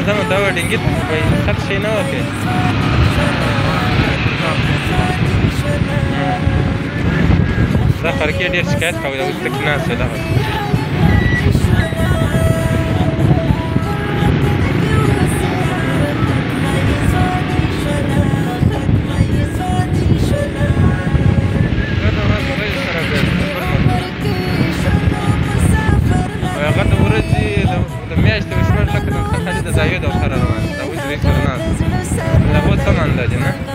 زما دا ډینګي په خط شي نه وکي دا خرکې ډېر شکایت کوي اوس تک نه څه ده هغه د ورځې د میاشتې وشمېر لکه د خالي د زاویې د سره روان دا اوس دوی سره ناست د هغو څه مانده دي نه